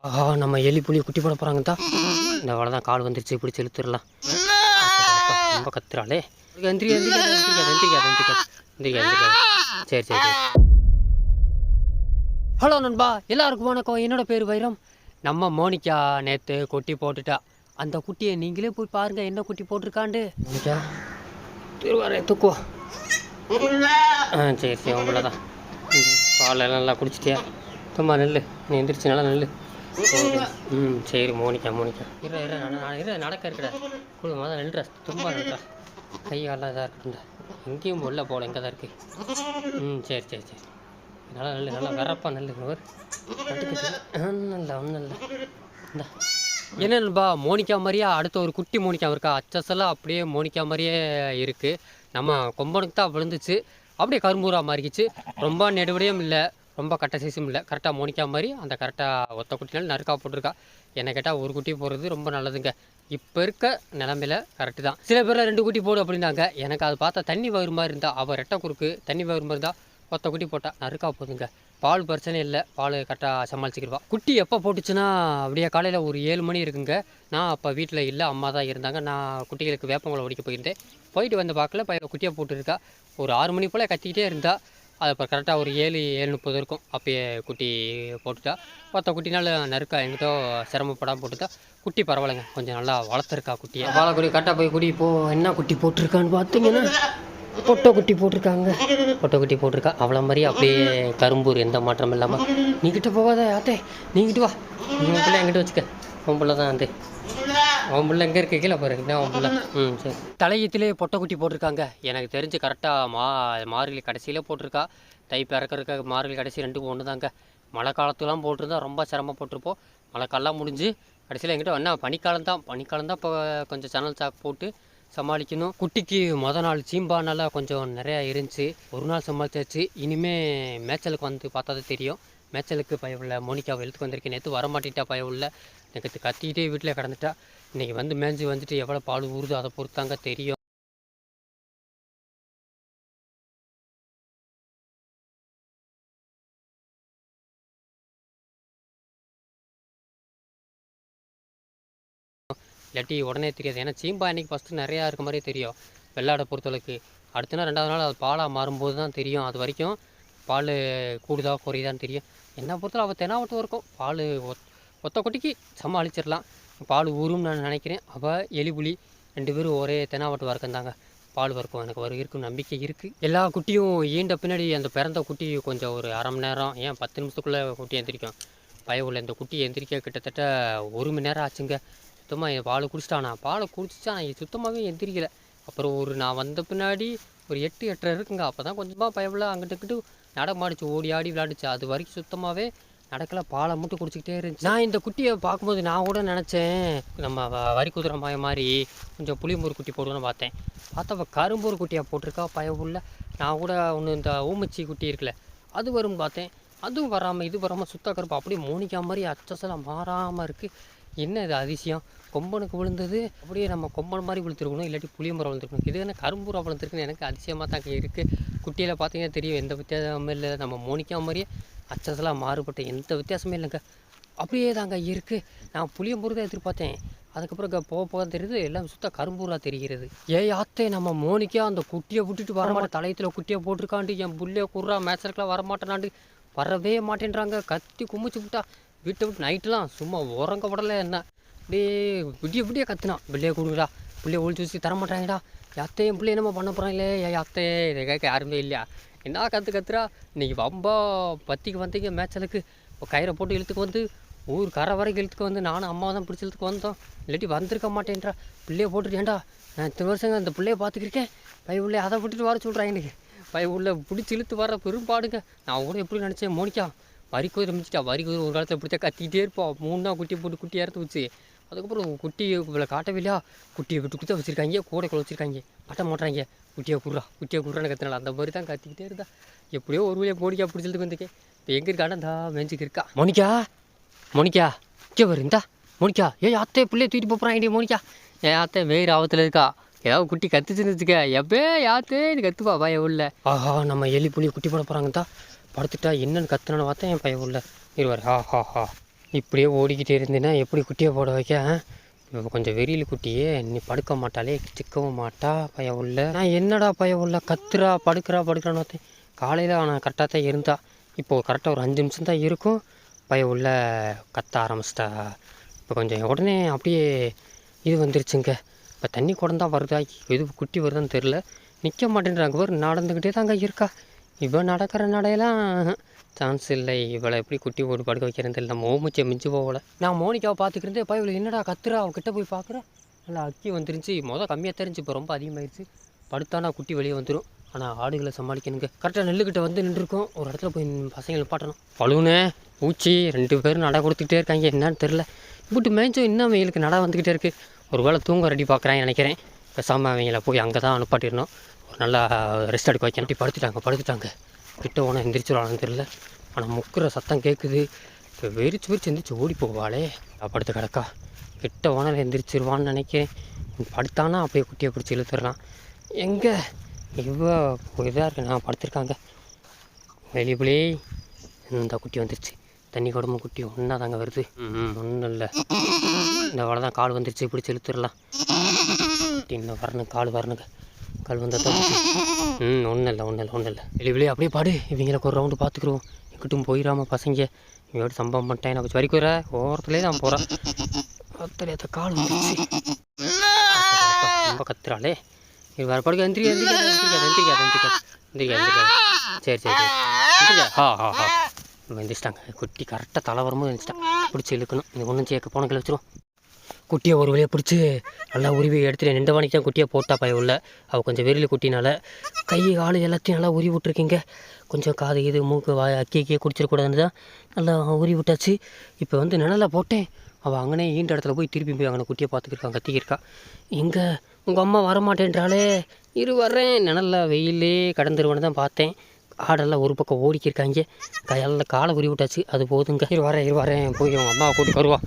ஆஹா, நம்ம எலி புலி குட்டி போட போகிறாங்க தான். இந்த அவ்வளோதான், கால் வந்துருச்சு, பிடிச்சி இழுத்துடலாம். ரொம்ப கத்துறாளே. எந்திரிக்காது எந்திரிக்காது எந்திரிக்காது எந்திரிக்காது எந்திரிக்காது எந்திரிக்காது. சரி சரி சரி. ஹலோ நண்பா, எல்லாருக்கும் வணக்கம். என்னோட பேர் வைரம். நம்ம மோனிகா நேற்று குட்டி போட்டுட்டா. அந்த குட்டியை நீங்களே போய் பாருங்க, என்ன குட்டி போட்டிருக்காண்டு. மோனிகா திருவாரே தூக்குவா. சரி சரி, உங்களை தான். பாலெல்லாம் நல்லா குடிச்சிட்டியா? சும்மா நெல், நீ எந்திரிச்சு நல்லா நெல். சரி மோனிகா மோனிகா இரு நடக்க இருக்கடா. குழு மொதல் நெல்றா, தும்ப நெல்றா. கை காலெலாம் இதாக இருக்குண்டா. எங்கேயும் உள்ள போகல, எங்கே தான் இருக்குது. சரி சரி சரி, நல்லா நெல், நல்லா வரப்பா நெல். ஒன்றும் இல்லை ஒன்றும் இல்லை. இந்தா என்னன்பா, மோனிகா மாதிரியா அடுத்த ஒரு குட்டி மோனிகா இருக்கா. அச்சஸெல்லாம் அப்படியே மோனிகா மாதிரியே இருக்குது. நம்ம கொம்பனுக்கு தான் விழுந்துச்சு, அப்படியே கரும்பூரா மாறிக்கிச்சு. ரொம்ப நெடுவடையும் இல்லை, ரொம்ப கட்டை சைஸும் இல்லை. கரெக்டாக மோனிகா மாதிரி அந்த கரெக்டாக ஒத்த குட்டினாலும் நறுக்கா போட்டிருக்கா. என்னை கேட்டால் ஒரு குட்டி போடுறது ரொம்ப நல்லதுங்க. இப்போ இருக்க நிலமையில கரெக்டு தான். சில பேர் 2 குட்டி போடு அப்படின்னாங்க. எனக்கு அது பார்த்தா தண்ணி வயிறு மாதிரி இருந்தால், அவள் ரெட்டை குறுக்கு தண்ணி வயிறு மாதிரி இருந்தால் ஒத்த குட்டி போட்டால் நறுக்கா போதுங்க. பால் பிரச்சனை இல்லை, பால் கரெக்டாக சமாளிச்சுக்கிடுவா. குட்டி எப்போ போட்டுச்சுன்னா அப்படியே காலையில் ஒரு 7 மணி இருக்குங்க. நான் அப்போ வீட்டில் இல்லை, அம்மா தான் இருந்தாங்க. நான் குட்டிகளுக்கு வேப்பங்குளம் ஒடிக்க போயிருந்தேன். போயிட்டு வந்து பார்க்கல, குட்டியை போட்டுருக்கா. ஒரு 6 மணி போல் கத்திக்கிட்டே இருந்தா. அது இப்போ கரெக்டாக ஒரு 7:30 இருக்கும். அப்பயே குட்டி போட்டுட்டா. மற்ற குட்டினால் நறுக்கா எங்கிட்ட சிரமப்படாமல் போட்டுட்டா. குட்டி பரவாயில்லைங்க, கொஞ்சம் நல்லா வளர்த்துருக்கா குட்டியை. வாழைக்குடி கரெக்டாக போய் குடி இப்போது என்ன குட்டி போட்டிருக்கான்னு பார்த்தீங்கன்னா பொட்டை குட்டி போட்டிருக்காங்க. பொட்டை குட்டி போட்டிருக்கா. அவ்வளோ மாதிரி அப்படியே கரும்பூர், எந்த மாற்றம் இல்லாமல். நீங்கிட்ட போகாத ஆத்தே, நீங்கிட்டு வா. உங்கள் பிள்ளை எங்கிட்ட வச்சுக்க. உன் பிள்ளை தான் வந்து அவன் பிள்ளை எங்கே இருக்க கீழே பாருங்க. அவன் பிள்ளை சரி. தலையத்திலே பொட்டை குட்டி போட்டிருக்காங்க. எனக்கு தெரிஞ்சு கரெக்டாக மார்கழி கடைசியிலே போட்டிருக்கா. தை பிறக்கிறக்க மார்கழி கடைசி 2க்கும் ஒன்று தாங்க. மழை காலத்துலாம் போட்டிருந்தா ரொம்ப சிரமப்பட்டிருப்போம். மழை காலெலாம் முடிஞ்சு கடைசியில் எங்கிட்ட என்ன பனிக்காலம் தான் இப்போ கொஞ்சம் சணல் சாக்கு போட்டு சமாளிக்கணும். குட்டிக்கு நாள் சீம்பானால கொஞ்சம் நிறையா இருந்துச்சு. ஒரு நாள் சமாளிச்சாச்சு. இனிமேல் மேய்ச்சலுக்கு வந்து பார்த்தா தான் தெரியும். மேய்ச்சலுக்கு பயவுள்ள மோனிகாவை எழுத்துக்கு வந்திருக்கேன். நேற்று வரமாட்டிட்டா பயவுள்ள. எனக்கு கத்திக்கிட்டே வீட்டில் கிடந்துட்டா. இன்றைக்கி வந்து மேய்ஞ்சி வந்துட்டு எவ்வளோ பால் ஊறுதோ அதை பொறுத்தாங்க தெரியும். இல்லாட்டி உடனே தெரியாது. ஏன்னா சீம்பா அன்றைக்கி ஃபஸ்ட்டு நிறையா இருக்க மாதிரி தெரியும் வெள்ளாடை பொறுத்தளவுக்கு. அடுத்த நாள் 2வது நாள் அது பாலாக மாறும்போது தான் தெரியும். அது வரைக்கும் பால் கூடுதா குறையுதான்னு தெரியும். என்ன பொறுத்தவரை அவள் தெனாவட்டும் இருக்கும். பால் ஒத்த குட்டிக்கு சமாளிச்சிடலாம். பால் ஊறும்னு நான் நினைக்கிறேன். அவள் எலிபுலி 2 பேரும் ஒரே தெனாவட்டு வர்க்கந்தாங்க. பால் வர்க்கம் எனக்கு இருக்குன்னு நம்பிக்கை இருக்குது. எல்லா குட்டியும் ஈண்ட பின்னாடி அந்த பிறந்த குட்டி கொஞ்சம் ஒரு 1/2 மணி நேரம், ஏன் 10 நிமிஷத்துக்குள்ளே குட்டி எந்திரிக்கும். பயவுள்ள இந்த குட்டி எந்திரிக்க கிட்டத்தட்ட 1 மணி நேரம் ஆச்சுங்க. சுத்தமாக பால் குடிச்சிட்டானா, பாலை குடிச்சிச்சா சுத்தமாகவே எந்திரிக்கலை. அப்புறம் நான் வந்த பின்னாடி ஒரு 8-8:30 இருக்குங்க. அப்போ தான் கொஞ்சமாக பயவில் அங்கிட்டு நடமாடிச்சு, ஓடி ஆடி விளையாடுச்சு. அது வரைக்கும் சுத்தமாகவே நடக்கலை. பாலை மட்டும் குடிச்சிக்கிட்டே இருந்துச்சு. நான் இந்த குட்டியை பார்க்கும்போது நான் கூட நினச்சேன், நம்ம வரி குதிரை மாதிரி கொஞ்சம் புளியம்பூர் குட்டி போடுவோன்னு பார்த்தேன். பார்த்தா கரும்பூர் குட்டியாக போட்டிருக்கா பயவுள்ள. நான் கூட ஒன்று இந்த ஊமச்சி குட்டி இருக்குல்ல, அது வரும்னு பார்த்தேன். அதுவும் வராமல் இது வராமல் சுத்த கருப்பு அப்படியே மோனிகா மாதிரி அச்சஸெல்லாம் மாறாமல் இருக்குது. என்ன இது அதிசயம். கொம்பனுக்கு விழுந்தது அப்படியே நம்ம கொம்பன் மாதிரி விழுத்துருக்கணும், இல்லாட்டி புளியம்பரம் விழுந்துருக்கணும். இது என்ன கரும்பூரா விழுந்துருக்குன்னு எனக்கு அதிசயமாக தான் இருக்குது. குட்டியில் பார்த்தீங்கன்னா தெரியும், எந்த வித்தியாசமும் இல்லை. நம்ம மோனிக்கா மாதிரியே அச்சஸெல்லாம் மாறுபட்ட எந்த வித்தியாசமே இல்லைங்க. அப்படியே தாங்க இருக்குது. நான் புளியம்பூர் தான் எதிர்பார்த்தேன். அதுக்கப்புறம் போக தெரியுது எல்லாம் சுத்த கரும்பூராக தெரிகிறது. ஆத்தே, நம்ம மோனிக்கா அந்த குட்டியை விட்டுட்டு வரமாட்டேன். தலையத்தில் குட்டியை போட்டிருக்காண்டு என் புள்ளைய குர்றா மேட்சலுக்கெலாம் வரமாட்டேனாண்டு. வரவே மாட்டேன்றாங்க. கத்தி கும்பிச்சு விட்டா. வீட்டை விட்டு நைட்டெலாம் சும்மா உறங்க விடலை. என்ன அப்படியே விடிய கத்துனான், பிள்ளைய கொடுங்கடா, பிள்ளைய ஒழிச்சு வச்சு தரமாட்டாங்கடா. யாத்தையும் பிள்ளை என்னமோ பண்ண போகிறாங்களே, யாத்தே இதை கேட்க யாருமே இல்லையா. என்ன கத்துறா. இன்றைக்கி வம்பா பத்திக்கு வந்தீங்க மேட்சலுக்கு. இப்போ கயிறை போட்டு இழுத்துக்கு வந்து ஊர் கரை வரைக்கும் இழுத்துக்கு வந்து நானும் அம்மா தான் பிடிச்சி இழுத்துக்கு வந்தோம். இல்லாட்டி வந்திருக்க மாட்டேன்றா. பிள்ளைய போட்டுட்டேன்டா, நான் இத்தனை வருஷங்க அந்த பிள்ளைய பார்த்துக்கிருக்கேன். உள்ளே அதை விட்டுட்டு வர சொல்கிறேன். எனக்கு உள்ள பிடிச்சி இழுத்து வர பெரும்பாடுங்க. நான் கூட எப்படி நினச்சேன், மோனிக்கா வரி குதிரை மிச்சிட்டா. வரி குதிரை ஒரு காலத்தில் பிடிச்சா கத்திக்கிட்டே இருப்போம். 3 நாள் குட்டியை போட்டு குட்டி இறத்து வச்சு. அதுக்கப்புறம் குட்டி இவ்வளோ காட்டவே இல்லையா, குட்டியை விட்டு கொடுத்தா வச்சுருக்காங்க, கூடைக்குள்ள வச்சுருக்காங்க. பட்ட மாட்டுறாங்க. குட்டியை குர்றான்னு கத்துனால அந்த மாதிரி தான் கத்திக்கிட்டே இருந்தா. எப்படியோ ஒரு வழியாக மோனிக்கா பிடிச்சதுக்கு வந்துருக்கேன். இப்போ எங்கே இருக்கானா இந்த மேஞ்சுக்கு இருக்கா. மோனிக்கா இங்கே வரு இந்தா. மோனிக்கா அத்தை பிள்ளைய தூக்கிட்டு போகிறாங்க. மோனிக்கா அத்தை வேறு ஆபத்தில் இருக்கா. ஏதாவது குட்டி கத்துச்சுன்னு வச்சுக்க, யாத்தே இது கத்துப்பா பய உள்ள. ஆஹா, நம்ம எலி புலி குட்டி போட போகிறாங்க தான். படுத்துட்டா என்னென்னு கத்துனான்னு பார்த்தேன். என் பையன் உள்ள இருவார். ஹா இப்படியே ஓடிக்கிட்டே இருந்தேன்னா எப்படி குட்டியை போட வைக்க? இப்போ கொஞ்சம் வெறியில் குட்டியே, நீ படுக்க மாட்டாளே, சிக்கவும் மாட்டா பய உள்ள. நான் என்னடா பய உள்ள கத்துறா படுக்கிறான்னு பார்த்தேன். காலையில் ஆனால் கரெக்டாக தான் இருந்தா. இப்போது கரெக்டாக ஒரு 5 நிமிஷம் தான் இருக்கும், பய உள்ள கத்த ஆரம்பிச்சிட்டா. இப்போ கொஞ்சம் உடனே அப்படியே இது வந்துருச்சுங்க. இப்போ தண்ணி குடம் தான் வருதா, எது குட்டி வருதான்னு தெரில. நிற்க மாட்டேன்றாங்க பாரு, நடந்துக்கிட்டே தாங்க இருக்கா. இவன் நடக்கிற நடையெல்லாம் சான்ஸ் இல்லை. இவளை எப்படி குட்டி போட்டு படுக்க வைக்கிறேன்னு தெரியல. நம்ம ஓமுச்சியை மிஞ்சு போகலை. நான் மோனிக்காவை பார்த்துக்கிறேன். இப்போ இவளை என்னடா கத்துறா, அவகிட்ட போய் பார்க்குறேன். நல்லா அக்கி வந்துருந்துச்சு. கம்மியாக தெரிஞ்சு, இப்போ ரொம்ப அதிகமாகிடுச்சு. படுத்தானா குட்டி வெளியே வந்துடும். ஆனால் ஆடுகளை சமாளிக்கணுங்க. கரெக்டாக நெல்லுக்கிட்ட வந்து நின்றுருக்கோம். ஒரு இடத்துல போய் பசங்களை நிப்பாட்டணும். பழுவுனே பூச்சி 2 பேரும் நடை கொடுத்துக்கிட்டே இருக்காங்க. என்னன்னு தெரில. இப்படி மேய்ச்சோம் இன்னும் அவங்களுக்கு நடை வந்துக்கிட்டே இருக்குது. ஒரு வேளை தூங்க ரெடி பார்க்குறான்னு நினைக்கிறேன். பேசாமல் அவங்கள போய் அங்கே தான் அனுப்பாட்டிடணும். ஒரு நல்லா ரெஸ்ட் எடுக்க வைக்கணும். இப்படி படுத்துட்டாங்க. கிட்ட ஓன எந்திரிச்சிருவான்னு தெரில. ஆனால் முக்குற சத்தம் கேட்குது. இப்போ வெறிச்சு எந்திரிச்சு ஓடி போவாளே. படுத்து கிடக்கா. கிட்ட ஓனால் எந்திரிச்சிருவான்னு நினைக்கிறேன். படுத்தானா அப்படியே குட்டியை பிடிச்சி இழுத்துடலாம். எங்கே இவ்வளோ இதாக இருக்கு. நான் படுத்திருக்காங்க வெளியே. இந்த குட்டி வந்துருச்சு. தண்ணி குடம்பு குட்டி ஒன்றா தாங்க வருது. ஒன்றும் இல்லை. இந்த வேலை தான் கால் வந்துருச்சு, பிடிச்சி இழுத்துடலாம். குட்டி இன்னும் வரணும், கால் வரணுங்க. கால் வந்தால் தான் ஒன்றும் இல்லை. வெளியே அப்படியே பாடு. இவங்களுக்கு ஒரு ரவுண்டு பார்த்துக்குருவோம். எங்கிட்டும் போயிடாமல் பசங்க இவயோட சம்பவம் பண்ணிட்டேன். நான் கொஞ்சம் வரைக்குற ஓரத்துலேயே தான் போகிறேன். அத்தனை கால் வந்துருச்சு. ரொம்ப கத்துறாளே. இது வேறு படுக்க எந்திரிக்காது. சரி எந்திரிச்சிட்டாங்க. குட்டி கரெக்டாக தலை வரும்போது எந்திரிச்சிட்டான். பிடிச்சி இழுக்கணும். இது ஒன்றும் சேர்க்க போன கிளை வச்சிரும். குட்டியை ஒரு வழியாக பிடிச்சி நல்லா உருவி எடுத்துகிட்டு 2 மணிக்கு தான் குட்டியை போட்டா பய உள்ள. அவள் கொஞ்சம் வெறியில் குட்டினால கை கால் எல்லாத்தையும் நல்லா உருவி விட்ருக்கீங்க. கொஞ்சம் காது இது மூக்கு வாய் அக்கியை குடிச்சிடக்கூடாதுன்னு தான் நல்லா உருவி விட்டாச்சு. இப்போ வந்து நிழலில் போட்டேன். அவள் அங்கனே ஈண்ட இடத்துல போய் திருப்பி போய் அங்கே குட்டியை பார்த்துக்கிருக்கான், கத்திக்கிருக்கா. எங்கே உங்கள் அம்மா வரமாட்டேன்றாலே. வர்றேன். நிழலில் வெயிலே கடந்துருவேன்னு தான் பார்த்தேன். ஆடெல்லாம் ஒரு பக்கம் ஓடிக்கிருக்காங்க. கையெல்லாம் காலை உருவி விட்டாச்சு. அது போதுங்க. வரேன் போய் உங்கள் அம்மாவை கூட்டி வருவா.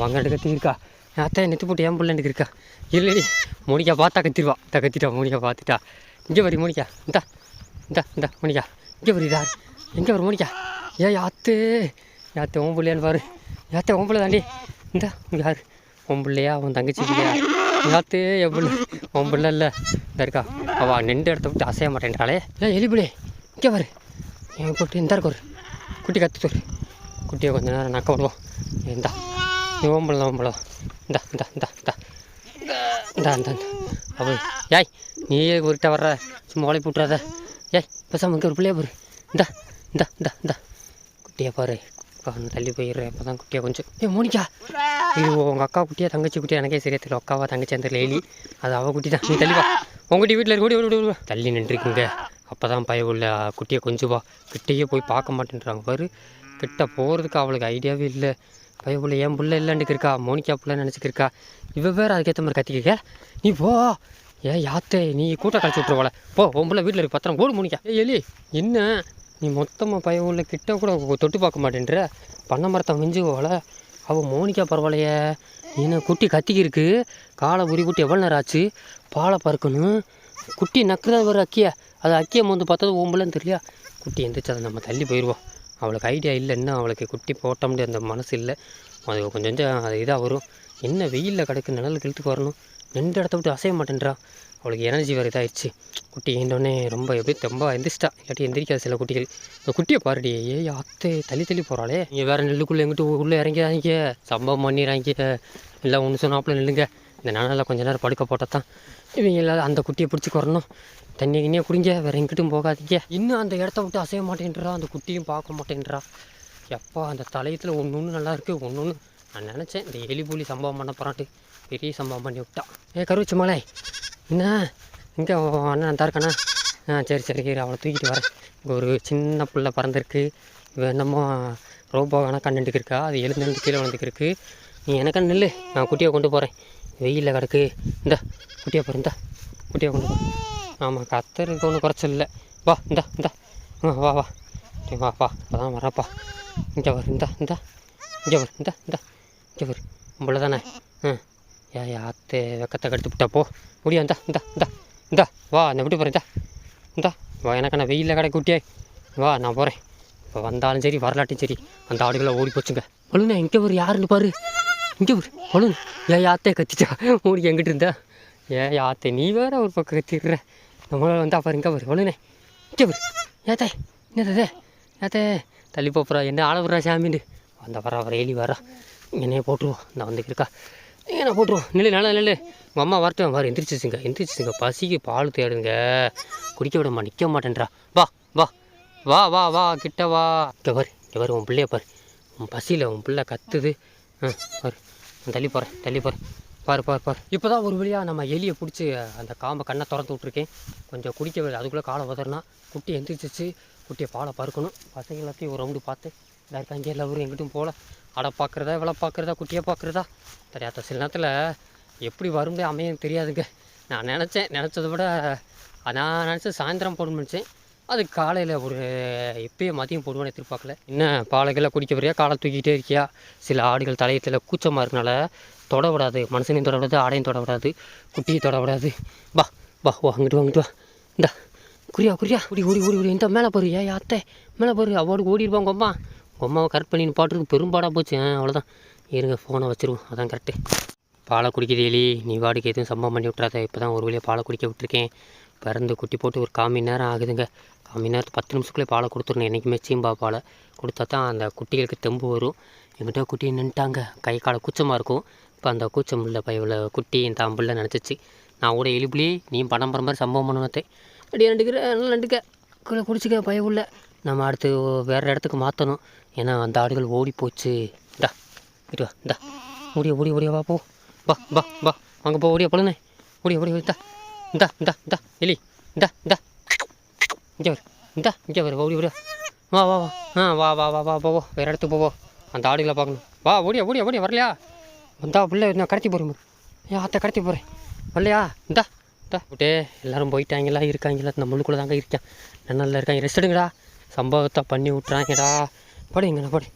வாங்க கத்திருக்கா. அத்தை நெத்து போட்டு ஏன் பிள்ளைன்னு இருக்கா. இல்லடி மோனிக்கா பார்த்தா கத்திடுவா. கத்திட்டா மோனிக்கா பார்த்துட்டா. இங்கே வரி மோனிக்கா. இந்த மோனிக்கா இங்கே வரிடா. எங்கே வரும் மோனிக்கா? யாத்து உன் பிள்ளையான்னு பாரு. உன் பிள்ளை தாண்டி. யார் உன் பிள்ளையா? உன் தங்கச்சி பிள்ளையா? யாத்து என் பிள்ளை. உன் பிள்ளை இல்லை. இந்த இருக்கா. அவள் நின்று இடத்த விட்டு அசைய மாட்டேன்றாளே. எலி பிள்ளை இங்கே வரு. என் போட்டு இந்த இருக்க ஒரு குட்டி கத்துரு. குட்டியை கொஞ்சம் நேரம் நக்க விடுவோம். இந்தா ஓம்பளம் இந்த அவள் ஏய் நீயே ஒருகிட்ட வர்ற, சும்மா ஓலை போட்டுறாத. பேசாமல் இங்கே ஒரு பிள்ளையா பாரு. இந்த குட்டியை பாரு. தள்ளி போயிடுறேன். இப்போ தான் குட்டியை கொஞ்சம் மோனிக்கா. இது உங்கள் அக்கா குட்டியா தங்கச்சி குட்டியா எனக்கே சரியா தெரியல. அக்காவா தங்கச்சி அந்த எலி அது அவள் குட்டி தான். நீ தள்ளிவா. உங்கள் குட்டி வீட்டில் இருக்க தள்ளி நின்றுக்குங்க. அப்போ தான் பய உள்ள குட்டியை கொஞ்சம் வா. கிட்டையே போய் பார்க்க மாட்டேன்றாங்க பாரு. கிட்ட போகிறதுக்கு அவளுக்கு ஐடியாவே இல்லை. பய புள்ள என் புள்ள இல்லைன்னுக்கு இருக்கா. மோனிக்கா புள்ள நினச்சிக்கிருக்கா. இவ வேறு அதுக்கேற்ற மாதிரி கத்திக்க. நீ போ. யாத்தே நீ கூட்ட கழிச்சு விட்ருவாள. போ உன் புள்ள வீட்டில் இருக்கு பத்திரம். ஓடு மோனிக்கா. எலி என்ன நீ மொத்தமாக பய உள்ள கிட்ட கூட தொட்டு பார்க்க மாட்டேன்ற. பண்ண மரத்தை மிஞ்சு போல. அவள் மோனிக்கா பரவாயில்லையே. என்ன குட்டி கத்திக்கிருக்கு. காலை உரி குட்டி எவ்வளோ நேரம் ஆச்சு. பாலை பறக்கணும். குட்டி நக்குறத ஒரு அக்கியா. அது அக்கியை வந்து பார்த்தது ஓம்பலன்னு தெரியலையா. குட்டி எந்திரிச்சு அதை நம்ம தள்ளி போயிடுவோம். அவளுக்கு ஐடியா இல்லை. இன்னும் அவளுக்கு குட்டி போட்ட முடியாது அந்த மனசு இல்லை. அது கொஞ்சம் அது இதாக வரும். என்ன வெயிலில் கிடக்கு நிழல் கிழத்துக்கு வரணும். 2 இடத்த விட்டு அசைய மாட்டேன்றா. அவளுக்கு எனர்ஜி வேறு இதாகிடுச்சு. குட்டி ஏண்டோடனே ரொம்ப ரொம்ப எந்திரிச்சிட்டா. இல்லாட்டி எந்திரிக்காது சில குட்டிகள். இந்த குட்டியை பாருடி. அத்தை தள்ளி போகிறாளே. நீங்கள் வேறு நெல்லுக்குள்ளே எங்கிட்ட உள்ளே இறங்கிறாங்க. சம்பவம் பண்ணிடுறாங்க. இல்லை ஒன்று சொன்னாப்புல நில்லுங்க. இந்த நிழலில் கொஞ்சம் நேரம் படுக்க போட்டால் தான் இவங்க எல்லாம் அந்த குட்டியை பிடிச்சி வரணும். தண்ணி கிண்ணியே குடிங்க. வேறு எங்கிட்டும் போகாதீங்க. இன்னும் அந்த இடத்த விட்டு அசைய மாட்டேன்றா. அந்த குட்டியும் பார்க்க மாட்டேன்றா. எப்பா அந்த தலையத்தில் ஒன்று நல்லா இருக்குது. ஒன்று நான் நினச்சேன் இந்த எலி புலி சம்பவம் பண்ண போகிறான்ட்டு. பெரிய சம்பவம் பண்ணி விட்டான். கருவச்சி மலை என்ன இங்கே அண்ணன் அந்த இருக்காண்ணா. சரி அவளை தூக்கிட்டு வரேன். இங்கே ஒரு சின்ன பிள்ளை பறந்துருக்கு. என்னமோ ரோபோ வேணால் கண்ணுக்கு இருக்கா. அது எழுந்து கீழே வந்துருக்கு. நீ எனக்கான நெல். நான் குட்டியை கொண்டு போகிறேன். வெயிலில் கிடக்கு. இந்த குட்டியை பாரு. இந்த குட்டியை கொண்டு போ. ஆமாம் கத்தருக்கு ஒன்றும் குறைச்சல் இல்லை. வா வா அதான் வரப்பா. இங்கே வரு. இங்கே வரு. உங்களை தானே. ஆத்தே வெக்கத்தை கெடுத்து விட்டா போ முடியா. வா நான் விட்டு போகிறேன். வா எனக்கான வெயிலில் கிடக்கு குட்டியே. வா நான் போகிறேன். இப்போ வந்தாலும் சரி வரலாட்டும் சரி அந்த ஆடுகளை ஓடி போச்சுங்க. ஒழுங்க இங்கே ஒரு யாருன்னு பாரு, இங்கே ஒரு ஒழுங்கு. ஏன் யாத்தே கத்திட்டா ஓடி எங்கிட்டு இருந்தா? ஏன் யாத்தே நீ வேற ஒரு பக்கம் கத்திடுற. நம்மளால் வந்தா பாரு இங்கே பாரு ஒழுங்கண்ணே இங்கே பாரு. ஏத்தே என்னதே ஏத்தே தள்ளி போப்புறா என்ன ஆள விட்றா சாமின்னு வந்த வர எலி வரா. என்னையே போட்டுருவோம் நான் வந்து இருக்கா என்ன போட்டுருவோம். நெல்லு நல்லா நெல்லு. உங்கள் அம்மா வரட்டும் வாரு. எந்திரிச்சிச்சுங்க பசிக்கு பால் தேடுங்க. குடிக்க விடமா நிற்க மாட்டேன்றா. வா வா வா வா வா கிட்ட வா. இங்கே பாரு உன் பிள்ளைய பாரு. உன் பசியில் உன் பிள்ளை கத்துது. பாரு தள்ளி போகிறேன் பாரு. இப்போ தான் ஒரு வழியாக நம்ம எலியை பிடிச்சி அந்த காம்பை கண்ணை திறந்து விட்ருக்கேன். கொஞ்சம் குடிக்க விட அதுக்குள்ளே காலை உதறினா குட்டி எந்திரிச்சிச்சு. குட்டியை பாலை பறக்கணும். பசங்க எல்லாத்தையும் ஒரு ரவுண்டு பார்த்து எல்லாருக்கும் அங்கேயே எல்லாரும் எங்கிட்டும் போகல. அடை பார்க்குறதா விலை பார்க்குறதா குட்டியை பார்க்குறதா தெரியாத சில நேரத்தில் எப்படி வரும்னே அமையும் தெரியாதுங்க. நான் நினச்சதை விட நான் நினச்சது சாயந்தரம் போடணும்னு நினச்சேன். அது காலையில் ஒரு எப்பயும் மதியம் போடுவேன்னு எதிர்பார்க்கல. என்ன பாலைகள்லாம் குடிக்க வரையா காலை தூக்கிட்டே இருக்கியா? சில ஆடுகள் தலையத்தில் கூச்சமாக இருக்கனால தொட விடாது. மனுஷனையும் தொட விடாது, ஆடையும் தொட விடாது, குட்டியும் தொட விடாது. வா அங்கிட்டு வா இந்தா குறியா ஓடி இந்த மேலே போரு. ஏன் அத்தை மேலே போரு. அவாடு ஓடிடுவாங்க உங்கள் அம்மாவை கரெக்ட் பண்ணி பாட்டுருக்கு பெரும்பாடாக போச்சு. அவ்வளோதான் இருங்க ஃபோனை வச்சுருவோம் அதான் கரெக்டு. பாலை குடிக்குது எலி. நீ வாடிக்கு எதுவும் சம்பவம் பண்ணி விட்றாத. இப்போ தான் ஒரு வழியாக பாலை குடிக்க விட்டுருக்கேன். பிறந்து குட்டி போட்டு ஒரு 1/4 மணி நேரம் ஆகுதுங்க. 1/4 மணி நேரத்துக்கு 10 நிமிஷத்துக்குள்ளே பாலை கொடுத்துருணும். என்றைக்குமே சீம்பா பாலை கொடுத்தா தான் அந்த குட்டிகளுக்கு தெம்பு வரும். எங்கிட்ட குட்டி நின்ட்டாங்க. கை காலை கூச்சமாக இருக்கும். இப்போ அந்த கூச்சம் இல்லை பையவில் குட்டி என் தாம்பிள்ள நினச்சிச்சு. நான் கூட எலிப்புலி நீ படம் போகிற மாதிரி சம்பவம் பண்ணுவேன். அப்படியே நண்டுக்க குடிச்சிக்க பயவுள்ள. நம்ம அடுத்து வேறு இடத்துக்கு மாற்றணும். ஏன்னா அந்த ஆடுகள் ஓடி போச்சு. இந்தா ஓடியா வா போ. வா அங்கே போ ஓடியா பொழுனே ஓடியா இந்தா எலி இந்தா இங்கே வர ஓடியா வா போவோ வேறு இடத்துக்கு போவோ. அந்த ஆடுகளை பார்க்கணும். வா ஓடியா வரலையா? வந்தா பிள்ளை நான் கடத்தி போகிறேன். ஏன் அத்தை கடத்தி போகிறேன் வரலையா? இந்தா விட்டே எல்லோரும் போயிட்டாங்களா இருக்காங்களா? இந்த முள்ளுக்குள்ளே தாங்க இருக்கேன். நல்லா இருக்காங்க. ரெஸ்ட் எடுங்கடா. சம்பவத்தை பண்ணி விட்றாங்கடா. படுங்கண்ணா படு.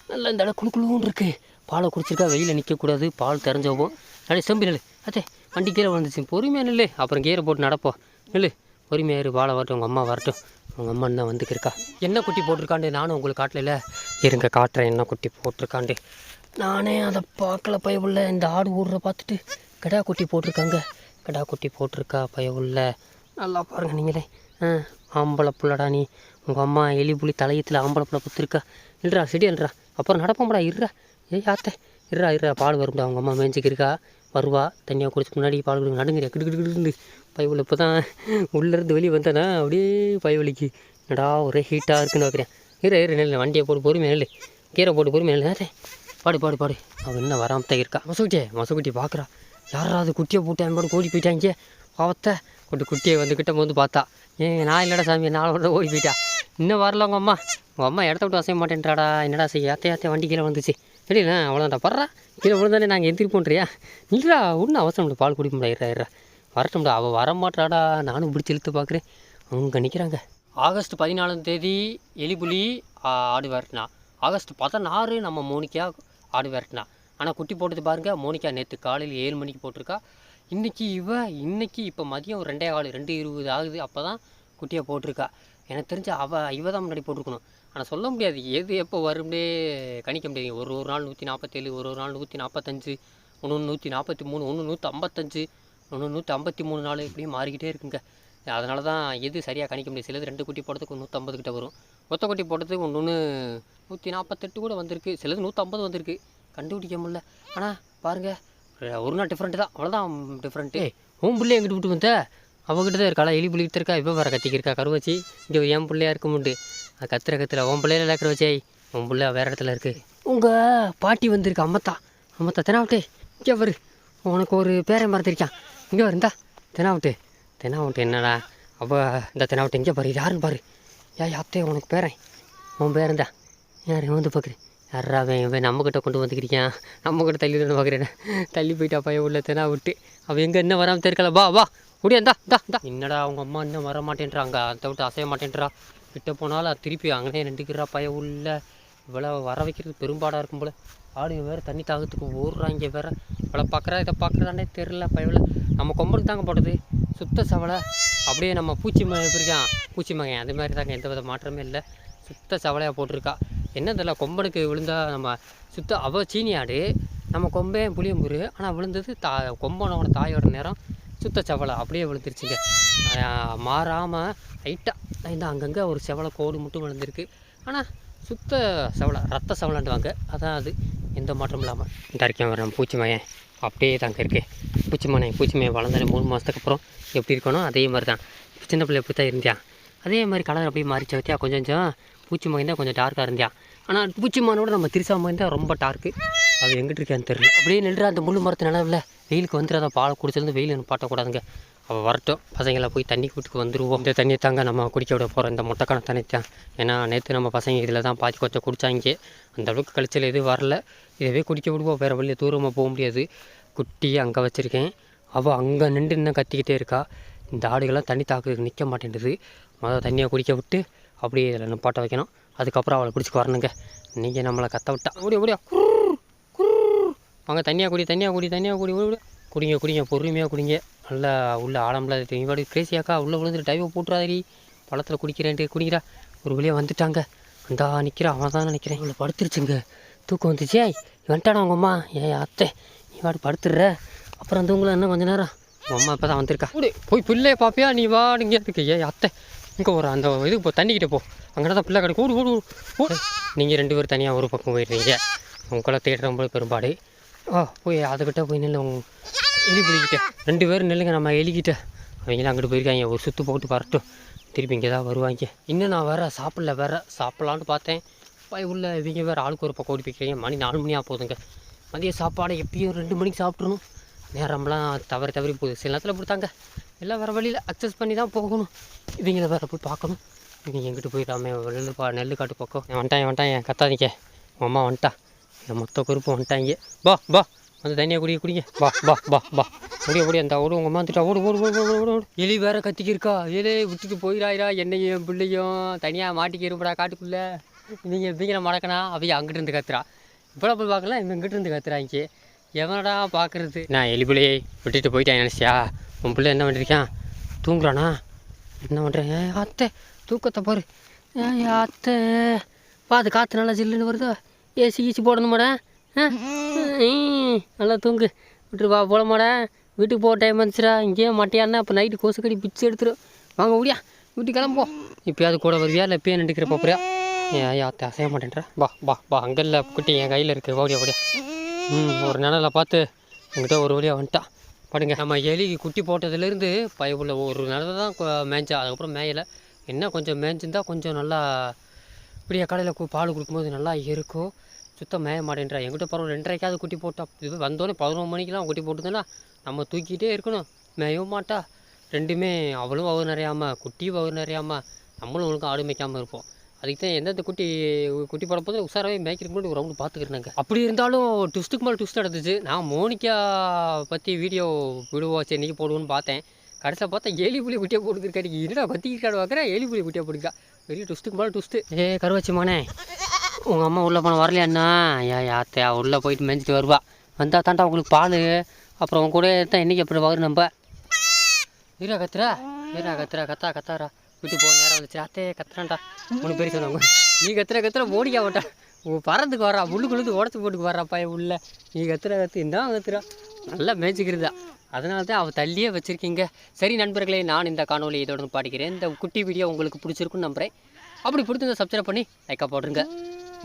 நல்லா இந்த இடம் குழுக்குழுன்னு இருக்குது. பாலை குடிச்சிருக்கா. வெயிலில் நிற்கக்கூடாது. பால் தெரிஞ்சவும் அப்படியே செம்பி நெல். அதே வண்டி கீரை வந்துச்சு. பொறுமையாக நெல். அப்புறம் கீரை போட்டு நடப்போம். நெல் பொறுமையாக பாலை வரட்டும். உங்கள் அம்மா வரட்டும். உங்கள் அம்மா என்ன வந்துக்கிருக்கா. என்ன குட்டி போட்டிருக்காண்டு நானும் உங்களுக்கு காட்டல. இருங்க காட்டுறேன் என்ன குட்டி போட்டிருக்காண்டு. நானே அதை பார்க்கல பயவுள்ள. இந்த ஆடு ஊடுற பார்த்துட்டு கடா குட்டி போட்டிருக்காங்க. கடா குட்டி போட்டிருக்கா பயவுள்ள. நல்லா பாருங்கள் நீங்களே. ஆம்பளை புள்ளடா நீ. உங்கள் அம்மா எலி புலி தலையத்தில் ஆம்பளை புள்ள புத்திருக்கா. இல்லைடா செடியல்றா. அப்புறம் நடப்போம்டா. இருறா ஆத்தை இருறா பால் வரும்டா. அவங்க அம்மா மேய்ஞ்சிக்கிருக்கா. வருவா தண்ணியாக குடிச்சு முன்னாடி பால் கொடுங்க. நடுங்கிறியா கிடுக்கிட்டு பயவுள்ள. இப்போ தான் உள்ளேருந்து வெளியே வந்தேன்னா அப்படியே பயவலிக்கு என்னடா ஒரே ஹீட்டாக இருக்குன்னு வைக்கிறேன். இரு நெல் வண்டியை போட்டு பொறுமையாக நெல் கீரை போட்டு பொறுமையாக நெல். அதே பாடு அவன் என்ன வராமத்தான் இருக்கா. மொசக்குட்டி பார்க்குறா. யாராவது குட்டியை போட்டு அவன் போட்டு ஓடி போயிட்டாங்க. அவத்தை குட்டியை வந்துக்கிட்ட வந்து பார்த்தா நான் இல்லைடா சாமி நாளோட ஓடி போயிட்டா. இன்னும் வரல உங்கள் அம்மா இடத்த விட்டு அசைய மாட்டேன்றாடா. என்னடா செய்ய யாத்தையாத்தே வண்டி கீழே வந்துச்சு. சரிண்ணா அவ்வளோதான்டா படுறா. கீழே விழுந்தானே நாங்கள் எந்திரிப்போன்றியா? இல்லைடா ஒன்றும் அவசரம் பால் குடிக்க முடியா. இருறா வரட்டும்டா. அவள் வரமாட்டாடா. நானும் பிடிச்சி இழுத்து பார்க்குறேன். அவங்க நிற்கிறாங்க. ஆகஸ்ட் 14 எலிபுலி ஆடு விரட்டினா. ஆகஸ்ட் 16 நம்ம மோனிக்கா ஆடு விரட்டினா. ஆனால் குட்டி போட்டது பாருங்கள். மோனிக்கா நேற்று காலையில் 7 மணிக்கு போட்டிருக்கா. இன்றைக்கி இப்போ மதியம் 2:20 ஆகுது. அப்போ தான் குட்டியை போட்டிருக்கா. எனக்கு தெரிஞ்ச இவ தான் முன்னாடி போட்டிருக்கணும். ஆனால் சொல்ல முடியாது எது எப்போ வரும்னே கணிக்க முடியாது. ஒரு நாள் 147, ஒரு நாள் 145, ஒன்று 143, ஒன்று 155, ஒன்று 153 நாள் இப்படியும் மாறிக்கிட்டே இருக்குங்க. அதனால தான் எது சரியாக கணிக்க முடியாது. சிலது 2 குட்டி போடுறதுக்கு 150 கிட்ட வரும். ஒத்த குட்டி போடுறதுக்கு ஒன்று 148 கூட வந்திருக்கு. சிலது 150 வந்திருக்கு. கண்டுபிடிக்க முடியல. ஆனால் பாருங்கள் ஒரு நாள் டிஃப்ரெண்ட்டு தான். அவ்வளோதான் டிஃப்ரெண்ட்டு. உன் பிள்ளை எங்கிட்ட விட்டு வந்த அவங்ககிட்ட தான் இருக்காளா? எலி புள்ளிக்கிட்டு இருக்கா. இப்போ வேறு கத்திக்கிருக்கா கருவச்சி. இங்கே என் பிள்ளையா இருக்க முடியும். கத்துற உன் பிள்ளையில இல்லாக்கிற வச்சே. உன் பிள்ளை வேறு இடத்துல இருக்குது. உங்கள் பாட்டி வந்திருக்கு. அம்மத்தா தெனாவட்டே இங்கே வரு. உனக்கு ஒரு பேரை மறந்துருக்கான். இங்கே வருந்தா தெனாவட்டு என்னடா அவள் இந்த தெனாவட்டு எங்கே பாரு. யாருன்னு பாரு. யாத்தே உனக்கு பேரன். உன் பேரந்தா யார் வந்து பார்க்குறேன். யாரா அவன் நம்மக்கிட்ட கொண்டு வந்துக்கிறியான். நம்மக்கிட்ட தள்ளி பார்க்குறேன். தள்ளி போயிட்டா பையன் உள்ள தெனா விட்டு. அவள் எங்கே என்ன வராமல் தெரிக்கல. வா முடியாந்தா என்னடா அவங்க அம்மா இன்னும் வர மாட்டேன்றாங்க. அதை விட்டு அசைய மாட்டேன்றா. கிட்ட போனாலும் திருப்பி அங்கனே நின்றுக்கிறா பையன் உள்ள. இவ்வளோ வர வைக்கிறது பெரும்பாடாக இருக்கும் போல். ஆடுங்க வேறு தண்ணி தாகத்துக்கு ஓடுறாங்க வேறு. இவ்வளோ பார்க்குறா இதை பார்க்குறதாண்டே தெரில பையவில். நம்ம கொம்பனுக்கு தாங்க போட்டது சுத்த சவலை. அப்படியே நம்ம பூச்சி இருக்கான் பூச்சி மகன் அது மாதிரி தாங்க. எந்த வித மாற்றமே இல்லை. சுத்த செவலையாக போட்டிருக்கா. என்ன தெரியல, கொம்பனுக்கு விழுந்தா நம்ம அவள் சீனி ஆடு, நம்ம கொம்பேன் புளியம்பூர். ஆனால் விழுந்தது கொம்பனோட தாயோட நேரம் சுத்த செவலை அப்படியே விழுந்துருச்சுங்க. மாறாமல் லைட்டாக இந்த அங்கங்கே ஒரு செவலை கோடு மட்டும் விழுந்திருக்கு. ஆனால் சுத்த செவலை, ரத்த செவலைன்னுவாங்க. அதான் அது, எந்த மாற்றமும் இல்லாமல் இந்த இருக்கேன். நம்ம பூச்சி மயன் அப்படியே தாங்க இருக்குது. பூச்சி மயன் வளர்ந்தாலே 3 மாதத்துக்கு அப்புறம் எப்படி இருக்கணும் அதே மாதிரி தான். சின்ன பிள்ளை எப்படி தான் இருந்தியா, அதே மாதிரி கலர் அப்படியே மாறிச்சு வச்சியா. கொஞ்சம் பூச்சி மகன் தான் கொஞ்சம் டார்க்காக இருந்தியா. ஆனால் பூச்சி மகனோட நம்ம திருசா மகன் தான் ரொம்ப டார்க்கு. அது எங்கிட்டு இருக்கான்னு தெரியல. அப்படியே நின்று அந்த முள்ளு மரத்து நிலவில் வெயிலுக்கு வந்துட்டு அதை பால் குடிச்சிருந்து வெயில் பாட்டக்கூடாதுங்க. அவள் வரட்டும், பசங்களை போய் தண்ணி கூட்டுக்கு வந்துடுவோம். இந்த தண்ணியை தாங்க நம்ம குடிக்க விட போகிறோம், இந்த மொட்டைக்கான தண்ணி தான். ஏன்னா நேற்று நம்ம பசங்க இதில் தான் பாத்தி கொஞ்சம் குடித்தாங்க. அந்த அளவுக்கு கழிச்சல் எதுவும் வரல. இதவே குடிக்க விடுவோம், வேறு வழியில் தூரமாக போக முடியாது. குட்டி அங்கே வச்சுருக்கேன், அவள் அங்கே நின்று இன்னும் கத்திக்கிட்டே இருக்கா. இந்த ஆடுகள்லாம் தண்ணி தாக்கு நிற்க மாட்டேன்டுது. முதல்ல தண்ணியை குடிக்க விட்டு அப்படியே இதில் நிப்பாட்ட வைக்கணும். அதுக்கப்புறம் அவளை பிடிச்சிக்கு வரணுங்க. நீங்கள் நம்மளை கத்த விட்டா ஓடியா வாங்க, தண்ணியாக குடி குடிங்க பொறுமையாக குடிங்க. நல்லா உள்ள ஆழம்லாம் இவாடு கிரேசியாக்கா உள்ளே விழுந்துட்டு டைவை போட்டுறாதீ. பழத்தில் குடிக்கிறேன்ட்டு குடிக்கிறா. ஒரு வழியாக வந்துட்டாங்க. அந்த நிற்கிறா, அவன் தான் நினைக்கிறேன். இவ்வளோ படுத்துருச்சுங்க, தூக்கம் வந்துச்சே. வந்துட்டாடா உங்கள் அம்மா. ஏன் அத்தை இவாடு படுத்துடுற. அப்புறம் தூங்கலாம் இன்னும் கொஞ்சம் நேரம். உங்கள் அம்மா இப்போ தான் வந்திருக்கா. போய் பிள்ளைய பாப்பியா நீ வா. நீங்கள் இருக்கு ஏன் அத்தை இங்கே ஒரு அந்த இது இப்போ தண்ணிக்கிட்டே போ. அங்கே தான் பிள்ளை கிடைக்கும். ஓடு. நீங்கள் 2 பேர் தனியாக ஒரு பக்கம் போயிடுறீங்க. உங்களை தேடுறவங்கள பெரும்பாடு. போய் அதுக்கிட்ட போய் நெல் எலி பிடிக்கிட்ட 2 பேரும் நெல்லுங்க. நம்ம எலிக்கிட்ட அவங்களாம் அங்கிட்டு போயிருக்காங்க. ஒரு சுற்று போட்டு வரட்டும், திருப்பி இங்கே தான் வருவாங்க. இன்னும் நான் சாப்பிட்லான்னு பார்த்தேன். உள்ள இவங்க வேறு ஆளுக்கு ஒரு பக்கம் ஓடி போய்க்கிறீங்க. மணி 4 மணியாக போகுதுங்க. மதிய சாப்பாடை எப்பயும் 2 மணிக்கு சாப்பிட்றணும். நேரம்லாம் தவறி போகுது. சில நேரத்தில் கொடுத்தாங்க. எல்லாம் வேறு வழியில் அக்சஸ் பண்ணி தான் போகணும். இவங்கள வேறு போய் பார்க்கணும். இவங்க எங்கிட்டு போயிடாமே நெல் காட்டு பக்கம். வந்துட்டான் கத்தாதீங்க. உங்கள் அம்மா வந்துட்டா, என் மொத்த குறுப்பு வந்துட்டாங்க. பா வந்து தண்ணியாக குடிங்க. பா ஓடி அந்த ஓடு. உங்கள் அம்மா வந்துட்டா. ஓடு. எலி வேற கத்திக்கிருக்கா. எலி விட்டுட்டு போயிடாயிரா. என்னையும் பிள்ளையும் தனியாக மாட்டிக்கிருப்படா காட்டுக்குள்ளே. இவங்களை மடக்கணா. அவங்க அங்கிட்டு இருந்து கத்துறா. இப்போலாம் போய் பார்க்கலாம், இவங்க இங்கிட்டு இருந்து கத்துறாங்க. எவனடா பார்க்குறது. நான் எலி பிள்ளையை விட்டுட்டு போயிட்டேன் நினச்சியா. உன் பிள்ளை என்ன பண்ணிருக்கான், தூங்குறானா? என்ன பண்ணுறேன் அத்தை, தூக்கத்தை பாரு. அத்தை அது காற்று நல்லா ஜில்லுன்னு வருதா. ஏசி போடணுமாடா. நல்லா தூங்கு. விட்டுரு வா போலமாடா. வீட்டுக்கு போக டைம் வந்துச்சுடா. இங்கேயே மாட்டியான்னா அப்போ நைட்டு கொசுக்கடி பிச்சு எடுத்துரும். வாங்க ஓடியா, வீட்டுக்கு கிளம்புவோம். இப்போயாவது கூட வருவியா இல்லை இப்போயே நின்றுக்கிற போறியா? அத்தை அசைய மாட்டேன்றா. பா அங்கே இல்லை குட்டி, என் கையில் இருக்குது. ஓடியா. ஒரு நிழலை பார்த்து என்கிட்ட ஒரு வழியாக வந்துட்டா. பாடுங்க, நம்ம எலி குட்டி போட்டதுலேருந்து உள்ள ஒரு நிலத்தை தான் மேய்ஞ்சா. அதுக்கப்புறம் மேயலை. என்ன கொஞ்சம் மேய்ஞ்சிருந்தால் கொஞ்சம் நல்லா இப்படியே கடையில் பால் கொடுக்கும்போது நல்லா இருக்கும். சுத்தம் மேய மாட்டேன்றா. எங்கிட்ட பரவாயில்ல 2:30க்காவது குட்டி போட்டா. இது வந்தோடனே 11 மணிக்கெலாம் குட்டி போட்டுதுன்னா நம்ம தூக்கிட்டே இருக்கணும். மேயவும் மாட்டா. ரெண்டுமே அவளும் வவுறு நிறையாமல் குட்டியும் வவுறு நிறையாமல் நம்மளும் ஒழுங்காக ஆடு மேய்க்காமல் இருப்போம். அதுக்கு தான் எந்தெந்த குட்டி போட போது உஷாராகவே மேய்க்கிறதுக்கு முன்னாடி ஒரு ரவுண்டு பார்த்துக்கிறேங்க. அப்படி இருந்தாலும் ட்விஸ்ட்டுக்கு மேலே ட்விஸ்ட் நடந்துச்சு. நான் மோனிகா பற்றி வீடியோ விடுவோம் சரி இன்றைக்கி போடுவோன்னு பார்த்தேன். கடைசியில் பார்த்தா எலி புளி குட்டியாக போட்டுருக்காரு. என்னடா கொத்திக்கிட்டு பார்க்குறேன், எலி புளி குட்டியாக போட்டுருக்கா. பெரிய ட்விஸ்ட்டுக்கு மேலே ட்விஸ்ட்டு. கருவாச்சி மோனே, உங்கள் அம்மா உள்ளே போன வரலையாண்ணா? யாத்தே உள்ளே போயிட்டு மேய்ஞ்சிட்டு வருவா. வந்தால் தாண்டா உங்களுக்கு பால். அப்புறம் உங்க கூட தான் என்றைக்கு எப்படி வரும் நம்ம. கத்தாரா வீட்டுக்கு போக நேரம் வந்துச்சு. அத்தே கத்துறான்டா 3 பேர் சொன்னவங்க. நீ கத்துற மோனிக்கா மாட்டா. பறந்துக்கு வரா, முள்ளுக்குள்ளது உடச்சி போட்டுக்கு வர்றா பையன் உள்ள. நீ கத்துறா நல்லா மேய்ச்சிக்கிறதா. அதனால தான் அவள் தள்ளியே வச்சுருக்கீங்க. சரி நண்பர்களே, நான் இந்த காணொலி இதோட பாடிக்கிறேன். இந்த குட்டி வீடியோ உங்களுக்கு பிடிச்சிருக்குன்னு நம்புகிறேன். அப்படி பிடிச்சிருந்தா சப்ஸ்கிரைப் பண்ணி லைக்காக போட்டுருங்க.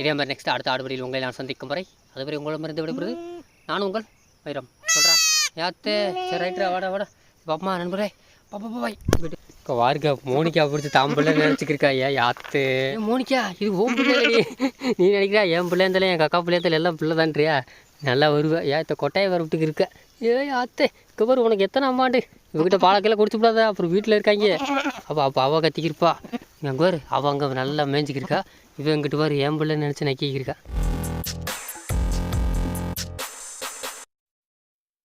இதே மாதிரி நெக்ஸ்ட் அடுத்த ஆடுபடியில் உங்களை நான் சந்திக்கும் வரை அதுவரை உங்களிடமிருந்து விடைபெறுது நான் உங்கள் வைரம் சொல்கிறேன். யாத்தே சரி ரைட்ரா வாடா. பாப்பா நண்பரே பாய். வாருக்கா மோனிகா பிடிச்சி தாம்பிள்ளை நினச்சிக்கிருக்கா. யாத்து மோனிகா இது ஓம் பிள்ளை. நீ நினைக்கிறா என் பிள்ளை இருந்தாலும் என் கக்கா பிள்ளையத்தில் எல்லாம் பிள்ளை தான்றியா. நல்லா வருவேன். இந்த கொட்டையை வர விட்டுக்கு இருக்க. ஆத்தே கவர் உனக்கு எத்தனை அம்மாண்டு இவகிட்ட பாலக்கெல்லாம் குடிச்சு விடாதா. அப்புறம் வீட்டில் இருக்காங்க. அப்போ அவள் கத்திக்கிருப்பா. அங்கே வரு அவள் அங்கே நல்லா மேய்ஞ்சிக்கிருக்கா. இவன் எங்கிட்ட வரு என் பிள்ளைன்னு நினச்சி நக்கிக்கிருக்கா.